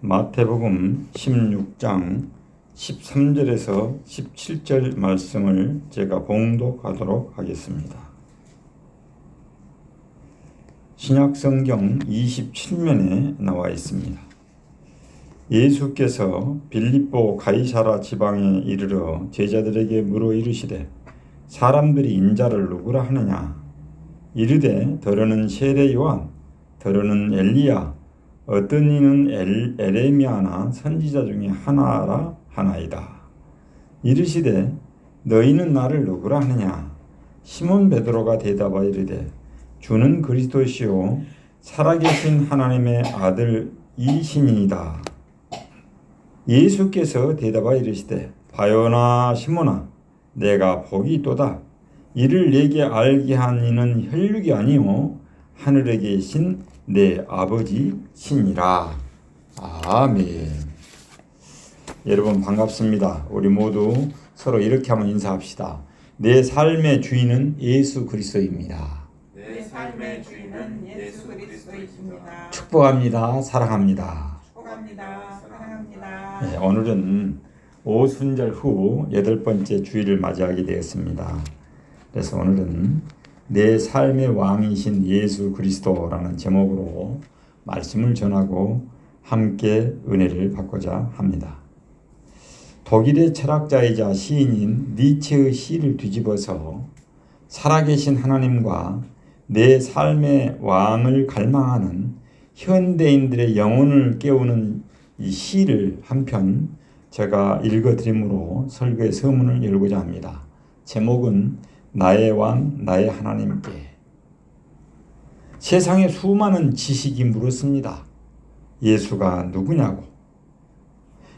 마태복음 16장 13절에서 17절 말씀을 제가 봉독하도록 하겠습니다. 신약성경 27면에 나와 있습니다. 예수께서 빌립보 가이사라 지방에 이르러 제자들에게 물어 이르시되 사람들이 인자를 누구라 하느냐? 이르되 더러는 세례 요한, 더러는 엘리야, 어떤 이는 에레미야나 선지자 중에 하나라 하나이다. 이르시되 너희는 나를 누구라 하느냐? 시몬 베드로가 대답하여 이르되 주는 그리스도시요 살아계신 하나님의 아들이시니이다. 예수께서 대답하여 이르시되 바요나 시몬아 내가 복이 있도다. 이를 내게 알게 한 이는 혈육이 아니요 하늘에 계신 내 아버지시니라. 아멘. 여러분 반갑습니다. 우리 모두 서로 이렇게 한번 인사합시다. 내 삶의 주인은 예수 그리스도입니다. 내 삶의 주인은 예수 그리스도이십니다. 축복합니다. 사랑합니다. 축복합니다. 사랑합니다. 네, 오늘은 오순절 후 8번째 주일을 맞이하게 되었습니다. 그래서 오늘은 내 삶의 왕이신 예수 그리스도라는 제목으로 말씀을 전하고 함께 은혜를 받고자 합니다. 독일의 철학자이자 시인인 니체의 시를 뒤집어서 살아계신 하나님과 내 삶의 왕을 갈망하는 현대인들의 영혼을 깨우는 이 시를 한편 제가 읽어드림으로 설교의 서문을 열고자 합니다. 제목은 나의 왕, 나의 하나님께. 세상에 수많은 지식이 물었습니다. 예수가 누구냐고.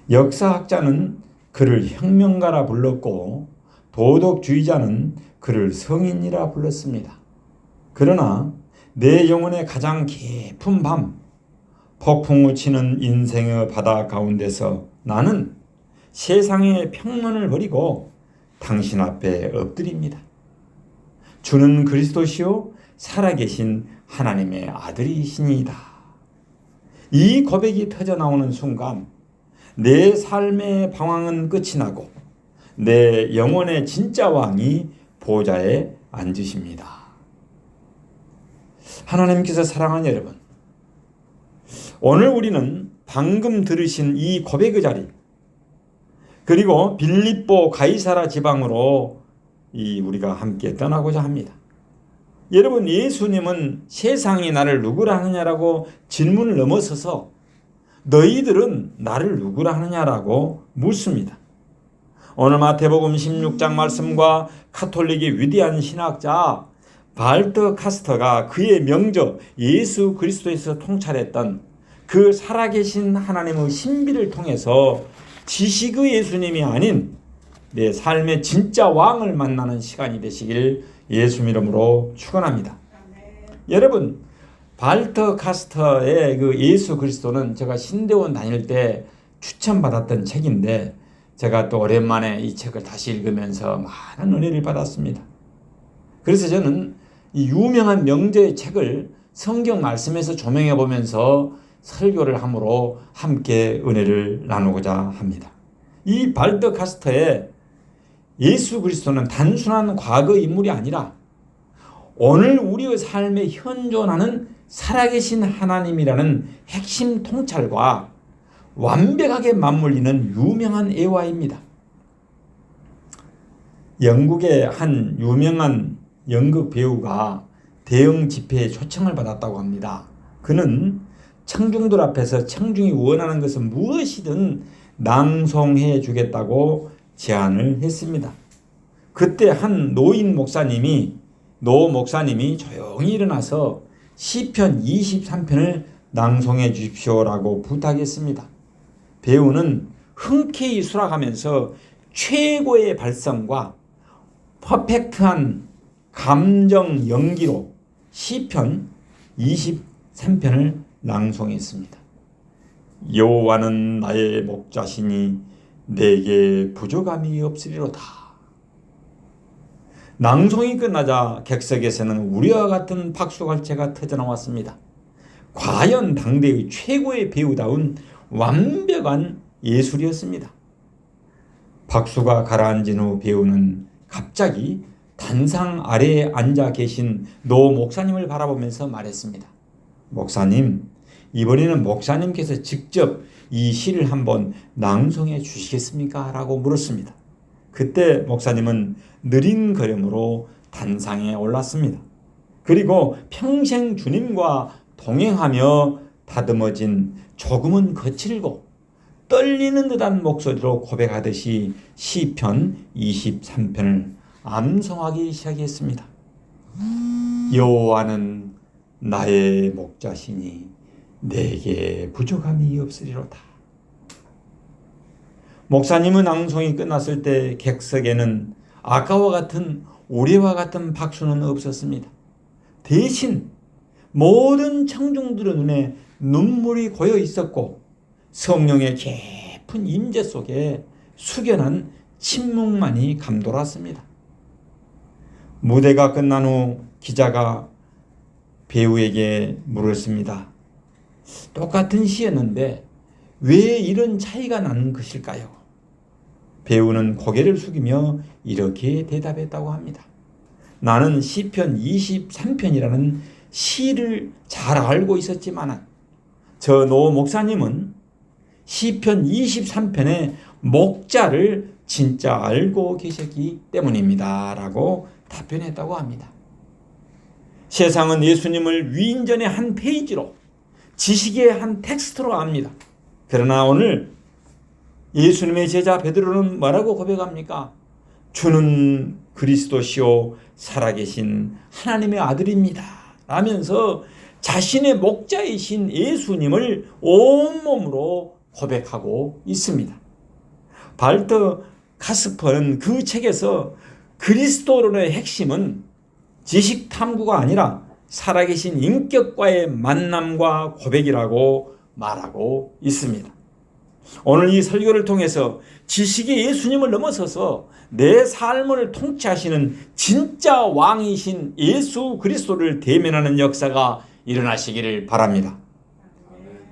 역사학자는 그를 혁명가라 불렀고 도덕주의자는 그를 성인이라 불렀습니다. 그러나 내 영혼의 가장 깊은 밤, 폭풍우 치는 인생의 바다 가운데서 나는 세상의 평론을 버리고 당신 앞에 엎드립니다. 주는 그리스도시요 살아계신 하나님의 아들이시니이다. 이 고백이 터져나오는 순간 내 삶의 방황은 끝이 나고 내 영혼의 진짜 왕이 보좌에 앉으십니다. 하나님께서 사랑하는 여러분, 오늘 우리는 방금 들으신 이 고백의 자리, 그리고 빌립보 가이사라 지방으로 우리가 함께 떠나고자 합니다. 여러분, 예수님은 세상이 나를 누구라 하느냐라고 질문을 넘어서서 너희들은 나를 누구라 하느냐라고 묻습니다. 오늘 마태복음 16장 말씀과 카톨릭의 위대한 신학자 발터 카스터가 그의 명저 예수 그리스도에서 통찰했던 그 살아계신 하나님의 신비를 통해서 지식의 예수님이 아닌 내 삶의 진짜 왕을 만나는 시간이 되시길 예수 이름으로 축원합니다. 여러분, 발터 카스터의 그 예수 그리스도는 제가 신대원 다닐 때 추천받았던 책인데 제가 또 오랜만에 이 책을 다시 읽으면서 많은 은혜를 받았습니다. 그래서 저는 이 유명한 명제의 책을 성경 말씀에서 조명해 보면서 설교를 함으로 함께 은혜를 나누고자 합니다. 이 발터 카스터의 예수 그리스도는 단순한 과거 인물이 아니라 오늘 우리의 삶에 현존하는 살아계신 하나님이라는 핵심 통찰과 완벽하게 맞물리는 유명한 애화입니다. 영국의 한 유명한 연극 배우가 대형 집회에 초청을 받았다고 합니다. 그는 청중들 앞에서 청중이 원하는 것은 무엇이든 낭송해 주겠다고 제안을 했습니다. 그때 한 노 목사님이 조용히 일어나서 시편 23편을 낭송해 주십시오라고 부탁했습니다. 배우는 흔쾌히 수락하면서 최고의 발성과 퍼펙트한 감정 연기로 시편 23편을 낭송했습니다. 여호와는 나의 목자시니 내게 부족함이 없으리로다. 낭송이 끝나자 객석에서는 우리와 같은 박수갈채가 터져나왔습니다. 과연 당대의 최고의 배우다운 완벽한 예술이었습니다. 박수가 가라앉은 후 배우는 갑자기 단상 아래에 앉아 계신 노 목사님을 바라보면서 말했습니다. 목사님, 이번에는 목사님께서 직접 이 시를 한번 낭송해 주시겠습니까? 라고 물었습니다. 그때 목사님은 느린 걸음으로 단상에 올랐습니다. 그리고 평생 주님과 동행하며 다듬어진 조금은 거칠고 떨리는 듯한 목소리로 고백하듯이 시편 23편을 암송하기 시작했습니다. 여호와는 나의 목자시니 내게 부족함이 없으리로다. 목사님은 낭송이 끝났을 때 객석에는 아까와 같은 올해와 같은 박수는 없었습니다. 대신 모든 청중들의 눈에 눈물이 고여 있었고 성령의 깊은 임재 속에 숙연한 침묵만이 감돌았습니다. 무대가 끝난 후 기자가 배우에게 물었습니다. 똑같은 시였는데 왜 이런 차이가 나는 것일까요? 배우는 고개를 숙이며 이렇게 대답했다고 합니다. 나는 시편 23편이라는 시를 잘 알고 있었지만 저 노 목사님은 시편 23편의 목자를 진짜 알고 계셨기 때문입니다. 라고 답변했다고 합니다. 세상은 예수님을 위인전의 한 페이지로 지식의 한 텍스트로 압니다. 그러나 오늘 예수님의 제자 베드로는 뭐라고 고백합니까? 주는 그리스도시요 살아계신 하나님의 아들입니다. 라면서 자신의 목자이신 예수님을 온몸으로 고백하고 있습니다. 발터 카스퍼는 그 책에서 그리스도론의 핵심은 지식 탐구가 아니라 살아계신 인격과의 만남과 고백이라고 말하고 있습니다. 오늘 이 설교를 통해서 지식의 예수님을 넘어서서 내 삶을 통치하시는 진짜 왕이신 예수 그리스도를 대면하는 역사가 일어나시기를 바랍니다.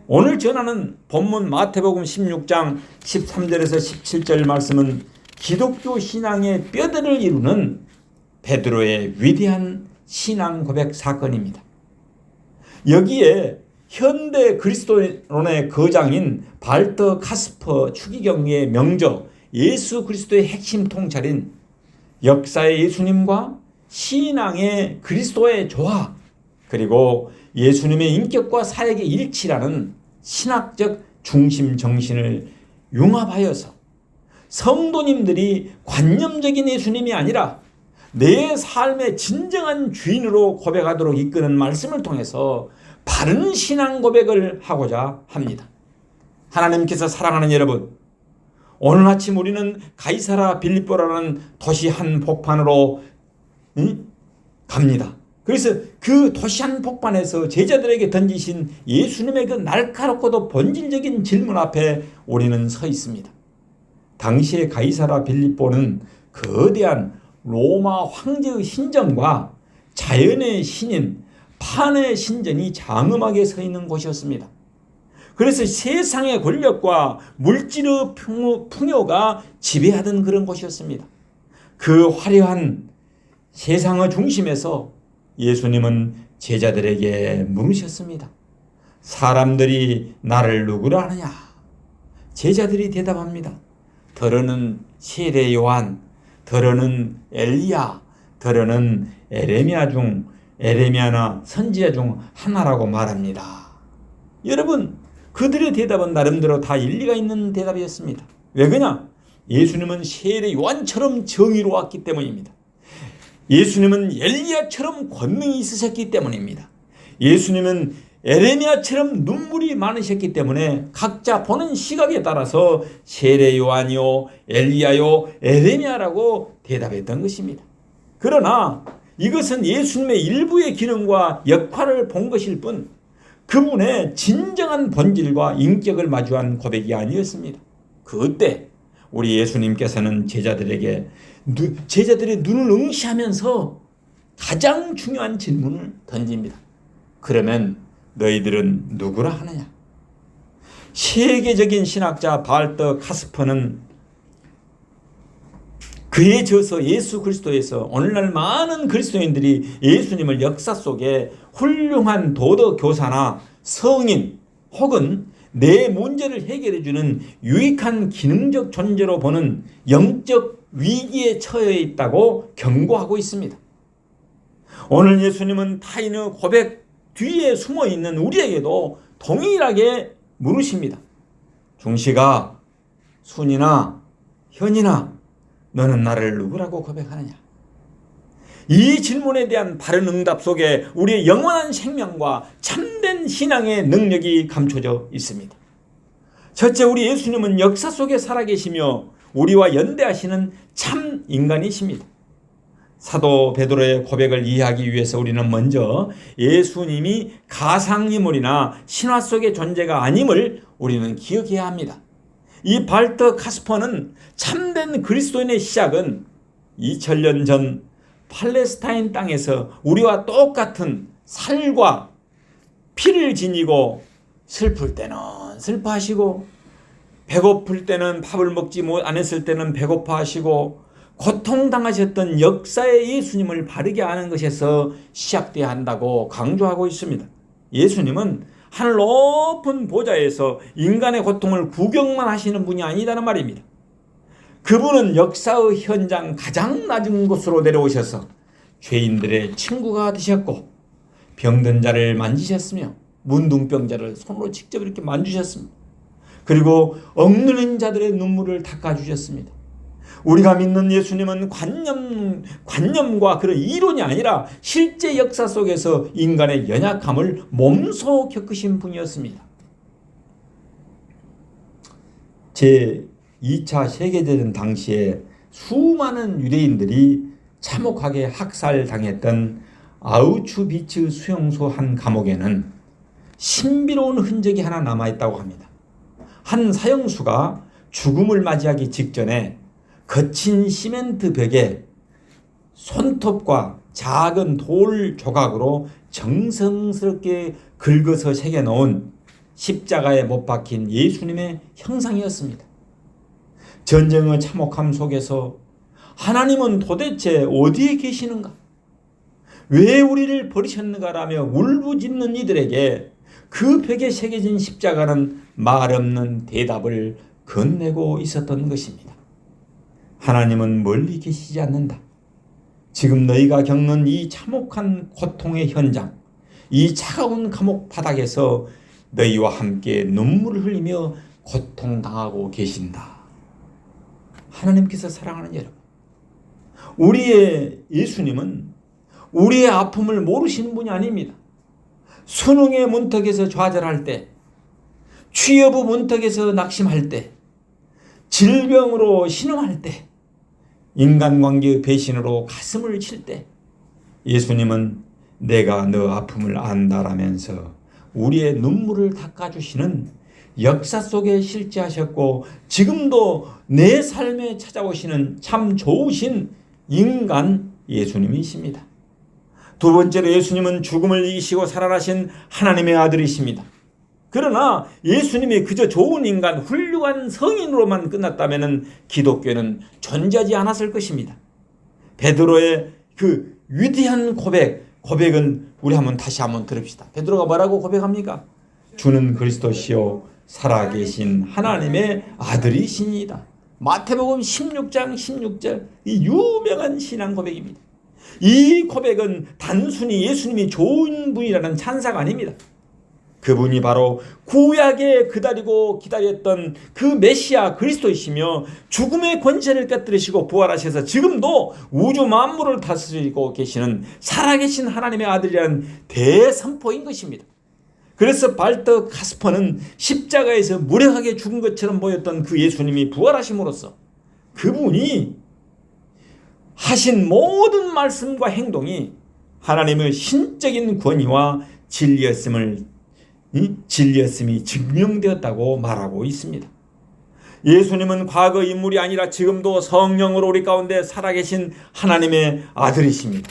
오늘 전하는 본문 마태복음 16장 13절에서 17절 말씀은 기독교 신앙의 뼈대를 이루는 베드로의 위대한 신앙 고백 사건입니다. 여기에 현대 그리스도론의 거장인 발터 카스퍼 추기경의 명저 예수 그리스도의 핵심 통찰인 역사의 예수님과 신앙의 그리스도의 조화, 그리고 예수님의 인격과 사역의 일치라는 신학적 중심 정신을 융합하여서 성도님들이 관념적인 예수님이 아니라 내 삶의 진정한 주인으로 고백하도록 이끄는 말씀을 통해서 바른 신앙 고백을 하고자 합니다. 하나님께서 사랑하는 여러분, 오늘 아침 우리는 가이사라 빌립보라는 도시 한복판으로 갑니다. 그래서 그 도시 한복판에서 제자들에게 던지신 예수님의 그 날카롭고도 본질적인 질문 앞에 우리는 서 있습니다. 당시의 가이사라 빌립보는 거대한 로마 황제의 신전과 자연의 신인 판의 신전이 장엄하게 서 있는 곳이었습니다. 그래서 세상의 권력과 물질의 풍요가 지배하던 그런 곳이었습니다. 그 화려한 세상의 중심에서 예수님은 제자들에게 물으셨습니다. 사람들이 나를 누구라 하느냐? 제자들이 대답합니다. 더러는 세례 요한, 더러는 엘리야, 더러는 에레미야나 선지자 중 하나라고 말합니다. 여러분, 그들의 대답은 나름대로 다 일리가 있는 대답이었습니다. 왜 그러냐? 예수님은 세례 요한처럼 정의로웠기 때문입니다. 예수님은 엘리야처럼 권능이 있으셨기 때문입니다. 예수님은 에레미야처럼 눈물이 많으셨기 때문에 각자 보는 시각에 따라서 세례 요한이요, 엘리야요, 에레미야라고 대답했던 것입니다. 그러나 이것은 예수님의 일부의 기능과 역할을 본 것일 뿐 그분의 진정한 본질과 인격을 마주한 고백이 아니었습니다. 그때 우리 예수님께서는 제자들의 눈을 응시하면서 가장 중요한 질문을 던집니다. 그러면 너희들은 누구라 하느냐? 세계적인 신학자 발터 카스퍼는 그에 져서 예수 그리스도에서 오늘날 많은 그리스도인들이 예수님을 역사 속에 훌륭한 도덕 교사나 성인 혹은 내 문제를 해결해 주는 유익한 기능적 존재로 보는 영적 위기에 처해 있다고 경고하고 있습니다. 오늘 예수님은 타인의 고백 뒤에 숨어 있는 우리에게도 동일하게 물으십니다. 중식아, 순이나 현이나 너는 나를 누구라고 고백하느냐? 이 질문에 대한 바른 응답 속에 우리의 영원한 생명과 참된 신앙의 능력이 감춰져 있습니다. 첫째, 우리 예수님은 역사 속에 살아계시며 우리와 연대하시는 참 인간이십니다. 사도 베드로의 고백을 이해하기 위해서 우리는 먼저 예수님이 가상인물이나 신화 속의 존재가 아님을 우리는 기억해야 합니다. 이 발터 카스퍼는 참된 그리스도인의 시작은 2000년 전 팔레스타인 땅에서 우리와 똑같은 살과 피를 지니고 슬플 때는 슬퍼하시고 배고플 때는 밥을 먹지 안 했을 때는 배고파하시고 고통당하셨던 역사의 예수님을 바르게 아는 것에서 시작돼야 한다고 강조하고 있습니다. 예수님은 하늘 높은 보좌에서 인간의 고통을 구경만 하시는 분이 아니다는 말입니다. 그분은 역사의 현장 가장 낮은 곳으로 내려오셔서 죄인들의 친구가 되셨고 병든 자를 만지셨으며 문둥병자를 손으로 직접 이렇게 만지셨습니다. 그리고 억눌린 자들의 눈물을 닦아주셨습니다. 우리가 믿는 예수님은 관념과 그런 이론이 아니라 실제 역사 속에서 인간의 연약함을 몸소 겪으신 분이었습니다. 제2차 세계대전 당시에 수많은 유대인들이 참혹하게 학살당했던 아우슈비츠 수용소 한 감옥에는 신비로운 흔적이 하나 남아있다고 합니다. 한 사형수가 죽음을 맞이하기 직전에 거친 시멘트 벽에 손톱과 작은 돌 조각으로 정성스럽게 긁어서 새겨놓은 십자가에 못 박힌 예수님의 형상이었습니다. 전쟁의 참혹함 속에서 하나님은 도대체 어디에 계시는가? 왜 우리를 버리셨는가라며 울부짖는 이들에게 그 벽에 새겨진 십자가는 말 없는 대답을 건네고 있었던 것입니다. 하나님은 멀리 계시지 않는다. 지금 너희가 겪는 이 참혹한 고통의 현장, 이 차가운 감옥 바닥에서 너희와 함께 눈물을 흘리며 고통당하고 계신다. 하나님께서 사랑하는 여러분, 우리의 예수님은 우리의 아픔을 모르시는 분이 아닙니다. 수능의 문턱에서 좌절할 때, 취업의 문턱에서 낙심할 때, 질병으로 신음할 때, 인간관계의 배신으로 가슴을 칠 때 예수님은 내가 너 아픔을 안다라면서 우리의 눈물을 닦아주시는 역사 속에 실제하셨고 지금도 내 삶에 찾아오시는 참 좋으신 인간 예수님이십니다. 두 번째로 예수님은 죽음을 이기시고 살아나신 하나님의 아들이십니다. 그러나 예수님이 그저 좋은 인간, 훌륭한 성인으로만 끝났다면 기독교는 존재하지 않았을 것입니다. 베드로의 그 위대한 고백은 우리 다시 한번 들읍시다. 베드로가 뭐라고 고백합니까? 주는 그리스도시요 살아계신 하나님의 아들이시니이다. 마태복음 16장 16절, 이 유명한 신앙 고백입니다. 이 고백은 단순히 예수님이 좋은 분이라는 찬사가 아닙니다. 그분이 바로 구약에 기다렸던 그 메시아 그리스도이시며 죽음의 권세를 깨뜨리시고 부활하셔서 지금도 우주 만물을 다스리고 계시는 살아계신 하나님의 아들이라는 대선포인 것입니다. 그래서 발터 카스퍼는 십자가에서 무력하게 죽은 것처럼 보였던 그 예수님이 부활하심으로써 그분이 하신 모든 말씀과 행동이 하나님의 신적인 권위와 진리였음이 증명되었다고 말하고 있습니다. 예수님은 과거 인물이 아니라 지금도 성령으로 우리 가운데 살아계신 하나님의 아들이십니다.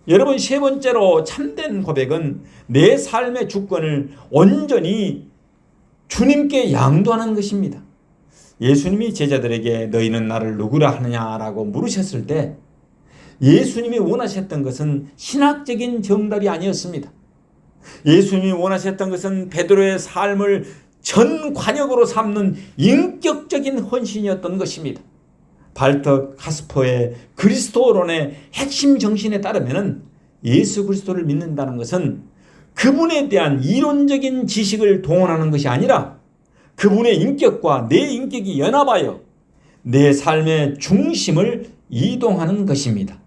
여러분, 세 번째로 참된 고백은 내 삶의 주권을 온전히 주님께 양도하는 것입니다. 예수님이 제자들에게 너희는 나를 누구라 하느냐라고 물으셨을 때 예수님이 원하셨던 것은 신학적인 정답이 아니었습니다. 예수님이 원하셨던 것은 베드로의 삶을 전 관역으로 삼는 인격적인 헌신이었던 것입니다. 발터 카스퍼의 그리스도론의 핵심 정신에 따르면 예수 그리스도를 믿는다는 것은 그분에 대한 이론적인 지식을 동원하는 것이 아니라 그분의 인격과 내 인격이 연합하여 내 삶의 중심을 이동하는 것입니다.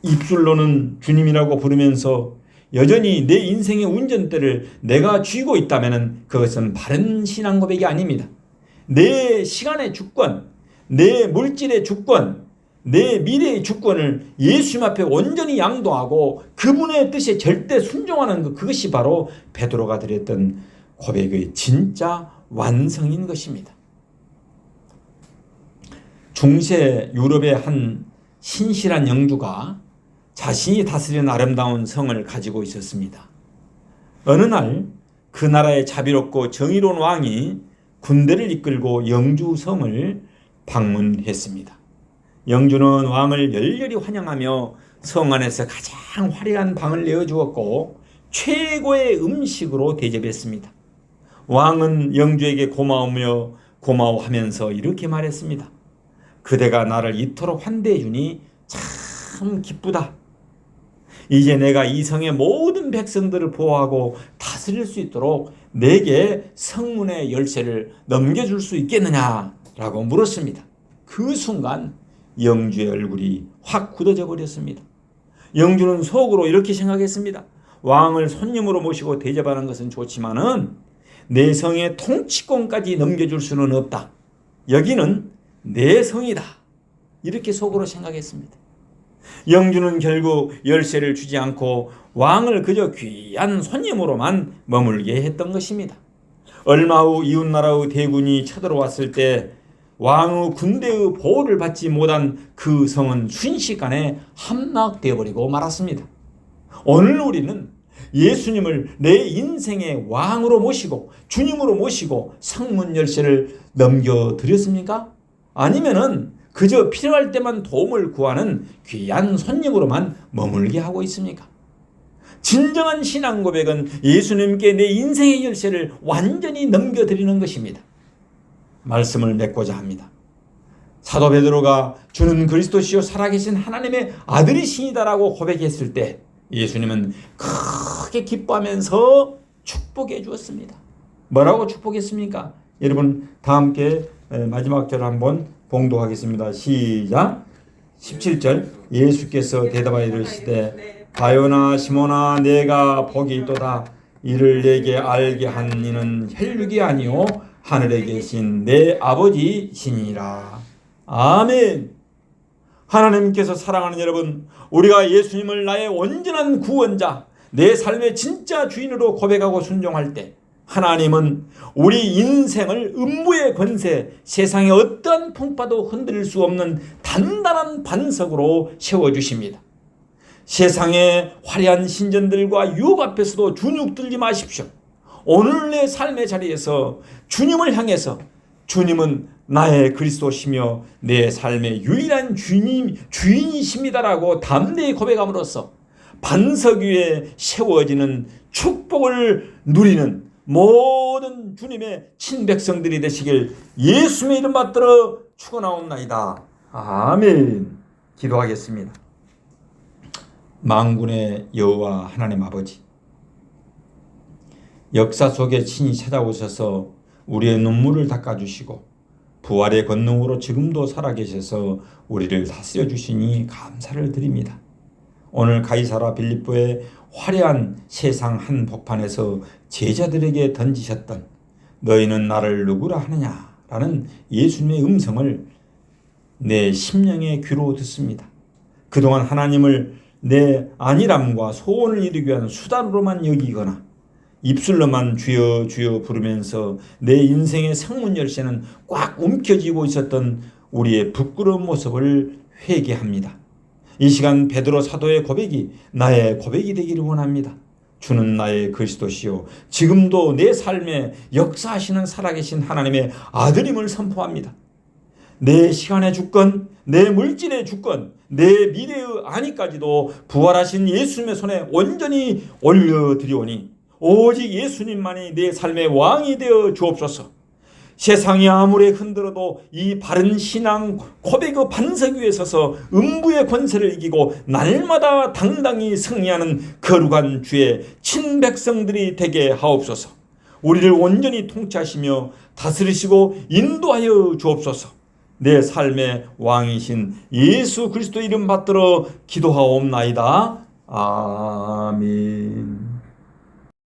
입술로는 주님이라고 부르면서 여전히 내 인생의 운전대를 내가 쥐고 있다면 그것은 바른 신앙 고백이 아닙니다. 내 시간의 주권, 내 물질의 주권, 내 미래의 주권을 예수님 앞에 온전히 양도하고 그분의 뜻에 절대 순종하는 것, 그것이 바로 베드로가 드렸던 고백의 진짜 완성인 것입니다. 중세 유럽의 한 신실한 영주가 자신이 다스리는 아름다운 성을 가지고 있었습니다. 어느 날 그 나라의 자비롭고 정의로운 왕이 군대를 이끌고 영주 성을 방문했습니다. 영주는 왕을 열렬히 환영하며 성 안에서 가장 화려한 방을 내어주었고 최고의 음식으로 대접했습니다. 왕은 영주에게 고마워하면서 이렇게 말했습니다. 그대가 나를 이토록 환대해 주니 참 기쁘다. 이제 내가 이 성의 모든 백성들을 보호하고 다스릴 수 있도록 내게 성문의 열쇠를 넘겨줄 수 있겠느냐라고 물었습니다. 그 순간 영주의 얼굴이 확 굳어져 버렸습니다. 영주는 속으로 이렇게 생각했습니다. 왕을 손님으로 모시고 대접하는 것은 좋지만은 내 성의 통치권까지 넘겨줄 수는 없다. 여기는 내 성이다. 이렇게 속으로 생각했습니다. 영주는 결국 열쇠를 주지 않고 왕을 그저 귀한 손님으로만 머물게 했던 것입니다. 얼마 후 이웃나라의 대군이 쳐들어왔을 때 왕의 군대의 보호를 받지 못한 그 성은 순식간에 함락되어 버리고 말았습니다. 오늘 우리는 예수님을 내 인생의 왕으로 모시고 주님으로 모시고 성문 열쇠를 넘겨드렸습니까? 아니면은 그저 필요할 때만 도움을 구하는 귀한 손님으로만 머물게 하고 있습니까? 진정한 신앙 고백은 예수님께 내 인생의 열쇠를 완전히 넘겨드리는 것입니다. 말씀을 맺고자 합니다. 사도 베드로가 주는 그리스도시요 살아계신 하나님의 아들이시니다라고 고백했을 때 예수님은 크게 기뻐하면서 축복해 주었습니다. 뭐라고 축복했습니까? 여러분 다 함께 마지막 절 한번 봉독하겠습니다. 시작. 17절 예수께서 대답하여 이르시되 바요나 시몬아 내가 복이 있도다. 이를 내게 알게 한 이는 혈육이 아니요 하늘에 계신 내 아버지시니라. 아멘. 하나님께서 사랑하는 여러분, 우리가 예수님을 나의 온전한 구원자, 내 삶의 진짜 주인으로 고백하고 순종할 때 하나님은 우리 인생을 음부의 권세, 세상의 어떠한 풍파도 흔들릴 수 없는 단단한 반석으로 세워주십니다. 세상의 화려한 신전들과 유혹 앞에서도 주눅 들지 마십시오. 오늘 내 삶의 자리에서 주님을 향해서 주님은 나의 그리스도시며 내 삶의 유일한 주인이십니다라고 담대히 고백함으로써 반석 위에 세워지는 축복을 누리는 모든 주님의 친백성들이 되시길 예수의 이름 받들어 축원하옵나이다. 아멘. 기도하겠습니다. 만군의 여호와 하나님 아버지, 역사 속에 친히 찾아오셔서 우리의 눈물을 닦아주시고 부활의 권능으로 지금도 살아계셔서 우리를 다스려 주시니 감사를 드립니다. 오늘 가이사라 빌립보의 화려한 세상 한복판에서 제자들에게 던지셨던 너희는 나를 누구라 하느냐라는 예수님의 음성을 내 심령의 귀로 듣습니다. 그동안 하나님을 내 안일함과 소원을 이루기 위한 수단으로만 여기거나 입술로만 주여 주여 부르면서 내 인생의 성문 열쇠는 꽉 움켜쥐고 있었던 우리의 부끄러운 모습을 회개합니다. 이 시간 베드로 사도의 고백이 나의 고백이 되기를 원합니다. 주는 나의 그리스도시요 지금도 내 삶에 역사하시는 살아계신 하나님의 아들임을 선포합니다. 내 시간의 주권, 내 물질의 주권, 내 미래의 안위까지도 부활하신 예수님의 손에 온전히 올려드리오니 오직 예수님만이 내 삶의 왕이 되어 주옵소서. 세상이 아무리 흔들어도 이 바른 신앙 고백의 반석 위에 서서 음부의 권세를 이기고 날마다 당당히 승리하는 거룩한 주의 친백성들이 되게 하옵소서. 우리를 온전히 통치하시며 다스리시고 인도하여 주옵소서. 내 삶의 왕이신 예수 그리스도 이름 받들어 기도하옵나이다. 아멘.